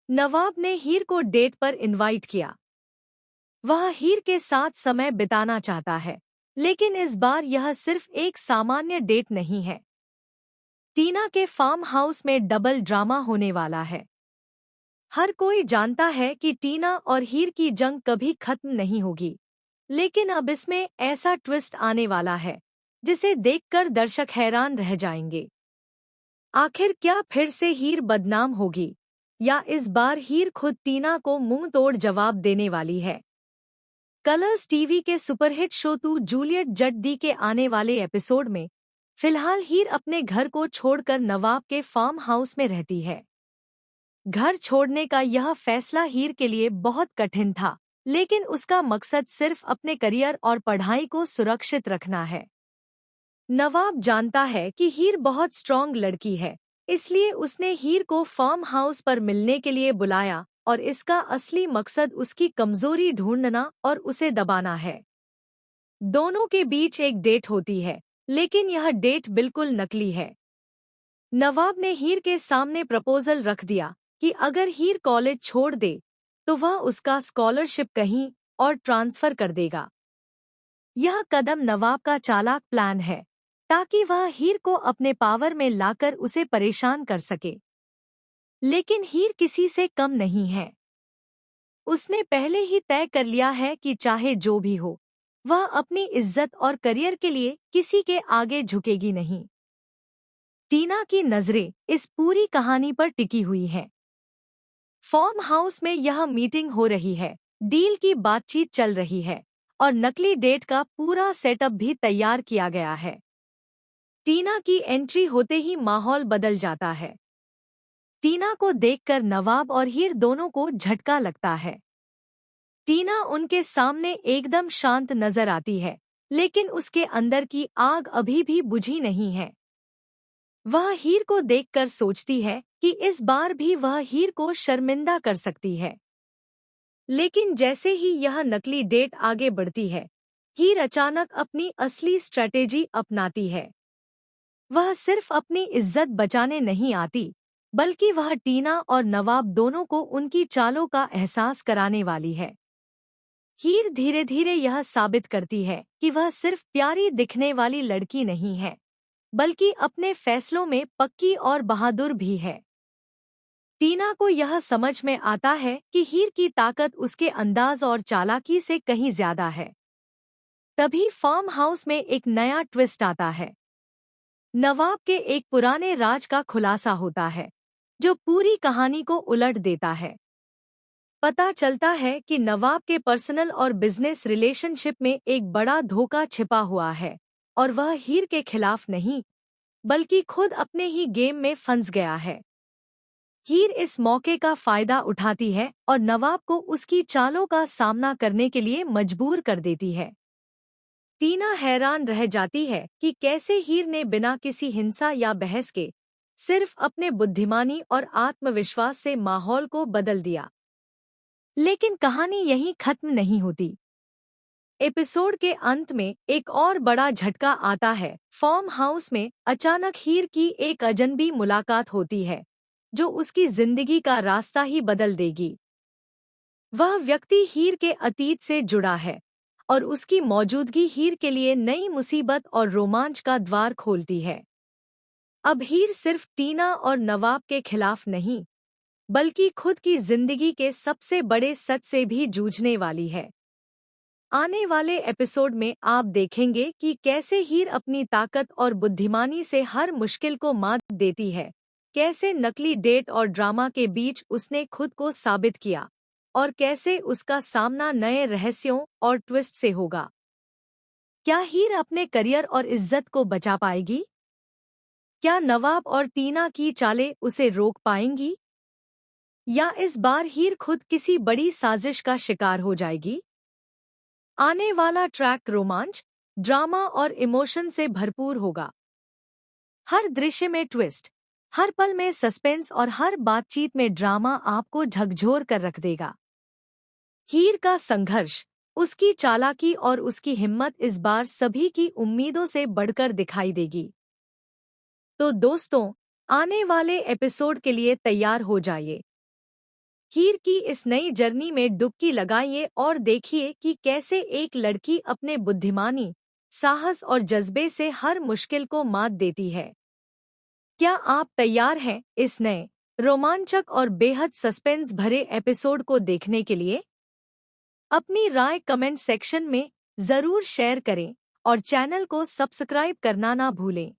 नवाब ने हीर को डेट पर इनवाइट किया। वह हीर के साथ समय बिताना चाहता है, लेकिन इस बार यह सिर्फ एक सामान्य डेट नहीं है। टीना के फार्म हाउस में डबल ड्रामा होने वाला है। हर कोई जानता है कि टीना और हीर की जंग कभी खत्म नहीं होगी, लेकिन अब इसमें ऐसा ट्विस्ट आने वाला है जिसे देखकर दर्शक हैरान रह जाएंगे। आखिर क्या फिर से हीर बदनाम होगी, या इस बार हीर खुद टीना को मुंह तोड़ जवाब देने वाली है? कलर्स टीवी के सुपरहिट शो तू जूलियट जट दी के आने वाले एपिसोड में फिलहाल हीर अपने घर को छोड़कर नवाब के फार्म हाउस में रहती है। घर छोड़ने का यह फैसला हीर के लिए बहुत कठिन था, लेकिन उसका मकसद सिर्फ अपने करियर और पढ़ाई को सुरक्षित रखना है। नवाब जानता है कि हीर बहुत स्ट्रॉन्ग लड़की है, इसलिए उसने हीर को फार्म हाउस पर मिलने के लिए बुलाया और इसका असली मकसद उसकी कमजोरी ढूंढना और उसे दबाना है। दोनों के बीच एक डेट होती है, लेकिन यह डेट बिल्कुल नकली है। नवाब ने हीर के सामने प्रपोजल रख दिया कि अगर हीर कॉलेज छोड़ दे तो वह उसका स्कॉलरशिप कहीं और ट्रांसफर कर देगा। यह कदम नवाब का चालाक प्लान है, ताकि वह हीर को अपने पावर में लाकर उसे परेशान कर सके। लेकिन हीर किसी से कम नहीं है। उसने पहले ही तय कर लिया है कि चाहे जो भी हो, वह अपनी इज्जत और करियर के लिए किसी के आगे झुकेगी नहीं। टीना की नजरें इस पूरी कहानी पर टिकी हुई हैं। फार्म हाउस में यह मीटिंग हो रही है, डील की बातचीत चल रही है और नकली डेट का पूरा सेटअप भी तैयार किया गया है। टीना की एंट्री होते ही माहौल बदल जाता है। टीना को देखकर नवाब और हीर दोनों को झटका लगता है। टीना उनके सामने एकदम शांत नजर आती है, लेकिन उसके अंदर की आग अभी भी बुझी नहीं है। वह हीर को देखकर सोचती है कि इस बार भी वह हीर को शर्मिंदा कर सकती है। लेकिन जैसे ही यह नकली डेट आगे बढ़ती है, हीर अचानक अपनी असली स्ट्रैटेजी अपनाती है। वह सिर्फ अपनी इज्जत बचाने नहीं आती, बल्कि वह टीना और नवाब दोनों को उनकी चालों का एहसास कराने वाली है। हीर धीरे धीरे यह साबित करती है कि वह सिर्फ प्यारी दिखने वाली लड़की नहीं है, बल्कि अपने फैसलों में पक्की और बहादुर भी है। टीना को यह समझ में आता है कि हीर की ताकत उसके अंदाज और चालाकी से कहीं ज्यादा है। तभी फार्म हाउस में एक नया ट्विस्ट आता है। नवाब के एक पुराने राज का खुलासा होता है, जो पूरी कहानी को उलट देता है। पता चलता है कि नवाब के पर्सनल और बिजनेस रिलेशनशिप में एक बड़ा धोखा छिपा हुआ है और वह हीर के खिलाफ नहीं, बल्कि खुद अपने ही गेम में फंस गया है। हीर इस मौके का फायदा उठाती है और नवाब को उसकी चालों का सामना करने के लिए मजबूर कर देती है। टीना हैरान रह जाती है कि कैसे हीर ने बिना किसी हिंसा या बहस के सिर्फ अपने बुद्धिमानी और आत्मविश्वास से माहौल को बदल दिया। लेकिन कहानी यहीं खत्म नहीं होती। एपिसोड के अंत में एक और बड़ा झटका आता है। फार्म हाउस में अचानक हीर की एक अजनबी मुलाकात होती है, जो उसकी जिंदगी का रास्ता ही बदल देगी। वह व्यक्ति हीर के अतीत से जुड़ा है और उसकी मौजूदगी हीर के लिए नई मुसीबत और रोमांच का द्वार खोलती है। अब हीर सिर्फ टीना और नवाब के खिलाफ नहीं, बल्कि खुद की जिंदगी के सबसे बड़े सच से भी जूझने वाली है। आने वाले एपिसोड में आप देखेंगे कि कैसे हीर अपनी ताकत और बुद्धिमानी से हर मुश्किल को मात देती है, कैसे नकली डेट और ड्रामा के बीच उसने खुद को साबित किया, और कैसे उसका सामना नए रहस्यों और ट्विस्ट से होगा। क्या हीर अपने करियर और इज्जत को बचा पाएगी? क्या नवाब और टीना की चालें उसे रोक पाएंगी? या इस बार हीर खुद किसी बड़ी साजिश का शिकार हो जाएगी? आने वाला ट्रैक रोमांच, ड्रामा और इमोशन से भरपूर होगा। हर दृश्य में ट्विस्ट, हर पल में सस्पेंस और हर बातचीत में ड्रामा आपको झकझोर कर रख देगा। हीर का संघर्ष, उसकी चालाकी और उसकी हिम्मत इस बार सभी की उम्मीदों से बढ़कर दिखाई देगी। तो दोस्तों, आने वाले एपिसोड के लिए तैयार हो जाइए। हीर की इस नई जर्नी में डुबकी लगाइए और देखिए कि कैसे एक लड़की अपने बुद्धिमानी, साहस और जज्बे से हर मुश्किल को मात देती है। क्या आप तैयार हैं इस नए, रोमांचक और बेहद सस्पेंस भरे एपिसोड को देखने के लिए? अपनी राय कमेंट सेक्शन में जरूर शेयर करें और चैनल को सब्सक्राइब करना ना भूलें।